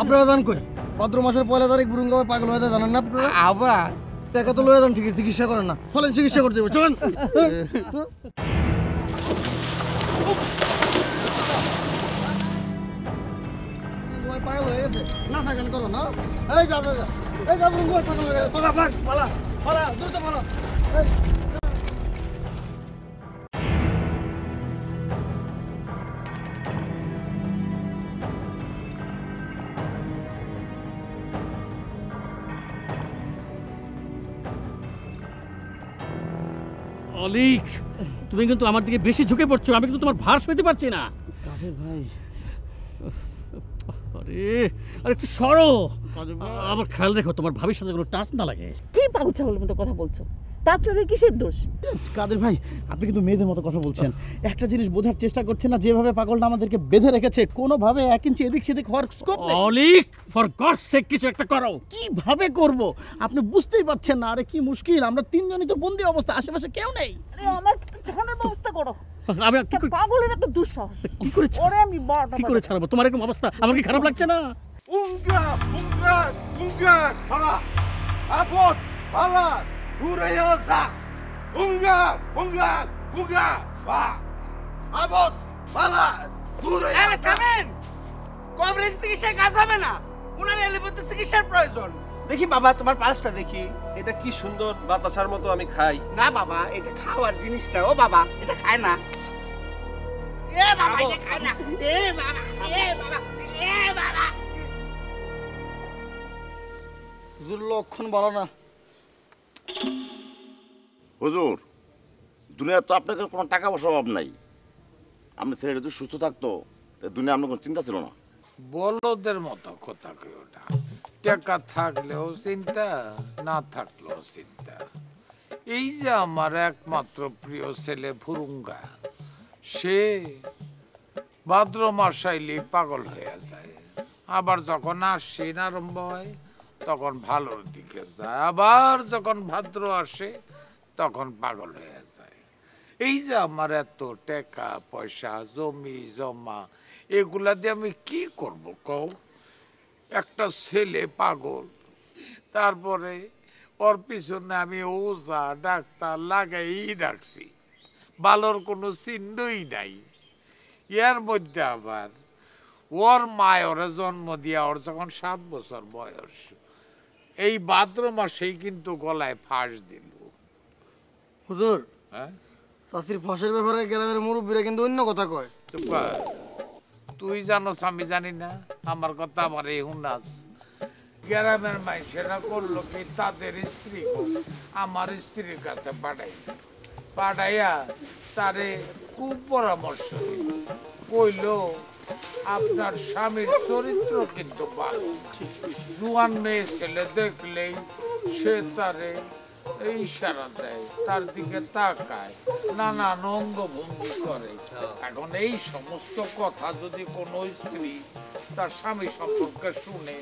আপনারা জান কই ভাদ্র মাসের 1 তারিখ বুরুঙ্গা পাগল হয়ে জানেন না আপনারা? আবার টাকা তো লয়ে যান, ঠিকই চিকিৎসা করেন না, চলেন চিকিৎসা করতে হবে, চলেন। পাগল হয়ে গেছে না, থাকেন করো না। এই যা যা যা, এই যা বুরুঙ্গা পাগল হয়ে গেছে, পালা পালা পালা পালা, দ্রুত পালা। অলিক, তুমি কিন্তু আমার দিকে বেশি ঝুঁকে পড়ছো, আমি কিন্তু তোমার ভার সইতে পারছি না। কাদের ভাই? আরে আরে একটু সরো, আমার খেয়াল রেখো তোমার ভাবির সাথে কোনো টাচ না লাগে। কি পাগল ছাগলের মতো কথা বলছো? তাহলে কিসের দোষ? কাদের ভাই, আপনি কিন্তু মেয়েদের মতো কথা বলছেন। একটা জিনিস বোঝার চেষ্টা করছেন না, যেভাবে পাগলটা আমাদেরকে বেঁধে রেখেছে, কোনোভাবে 1 ইঞ্চি এদিক সেদিক হওয়ার স্কোপ নেই। অলিক, ফর গডস সেক কিছু একটা করো। কিভাবে করব আপনি বুঝতেই পারছেন না। আরে কি মুশকিল, আমরা 3 জনই তো বন্দি অবস্থা, আশেপাশে কেউ নেই। আরে আমার ছাড়ানোর ব্যবস্থা করো। আমি কি করে পাগলের এত দুঃসাহস কি করে ওরে আমি বড় কি করে ছাড়াবো? তোমার এরকম অবস্থা আমার কি খারাপ লাগছে না? উঙ্গা উঙ্গা উঙ্গা পালা আপদ পালা দূরে যা। উঙ্গা উঙ্গা উঙ্গা বা আপদ পালা দূরে। আরে থামেন, কবরেজ চিকিৎসায় কাজ হবে না, উনার এলোপ্যাথি চিকিৎসার প্রয়োজন। দেখি বাবা তোমার পাশটা দেখি, এটা কি সুন্দর বাতাসার মতো আমি খাই। না বাবা, এটা খাওয়ার জিনিসটা। ও বাবা, এটা খায় না। এ বাবা, এটা খায় না। এ বাবা, এ বাবা, এ বাবা। হুজুর লক্ষণ বলো না। হুজুর, দুনিয়া তো আপনার কোনো টাকা পয়সার অভাব নাই। আপনার ছেলেটা যদি সুস্থ থাকতো, দুনিয়া আপনার কোনো চিন্তা ছিল না। বলদের মতো কথা কেউ না। টাকা থাকলেও চিন্তা, না থাকলেও চিন্তা। এই যে আমার একমাত্র প্রিয় ছেলে ফুরুঙ্গা, সে ভাদ্র মাস আইলেই পাগল হয়ে যায়। আবার যখন আশ্বিন আরম্ভ হয় তখন ভালোর দিকে যায়, আবার যখন ভাদ্র আসে তখন পাগল হয়ে যায়। এই যে আমার এত টাকা পয়সা, জমি জমা, এগুলা দিয়ে আমি কি করব কও? একটা ছেলে পাগল, তারপরে ওর পিছনে আমি ওঝা ডাক্তার লাগাই রাখছি, ভালোর কোনো চিহ্নই নাই। এর মধ্যে আবার ওর মায় ওরা জন্ম দিয়া ওর যখন 7 বছর বয়স, এই ভাদ্র মাসেই কিন্তু গলায় ফাঁস দিল। হুজুর, হ্যাঁ, চাষির ফসের ব্যাপারে গ্রামের মুরব্বীরা কিন্তু অন্য কথা কয়। চুপ কর। তুই জানোস আমি জানি না? আমার কথা আমার এই হুনাস। গ্রামের মানুষেরা করলো কি, তাদের স্ত্রী আমার স্ত্রীর কাছে পাঠাইয়া তারে খুব পরামর্শ দিল। কইল আপনার স্বামীর চরিত্র কিন্তু ভালো, জুয়ান মেয়ে ছেলে দেখলেই সে তারে ইশারা দেয়, তার দিকে তাকায়, নানান অঙ্গভঙ্গি করে। এখন এই সমস্ত কথা যদি কোনো স্ত্রী তার স্বামী সম্পর্কে শুনে,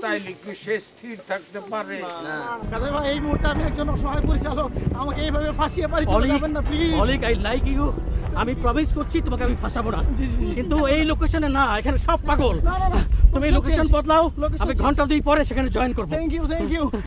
তাইলে কি সে স্থির থাকতে পারে? কাদের ভাই, এই মুহূর্তে আমি একজন অসহায় পরিচালক, আমাকে এইভাবে ফাঁসিয়ে বাড়ি চলে যাবেন না please. Alik, I like you. আমি প্রমিস করছি তোমাকে আমি ফাঁসাবো না, কিন্তু এই লোকেশনে না, এখানে সব পাগল। তুমি লোকেশন বদলাও, আমি ঘন্টা 2 পরে সেখানে জয়েন করবো। Thank you.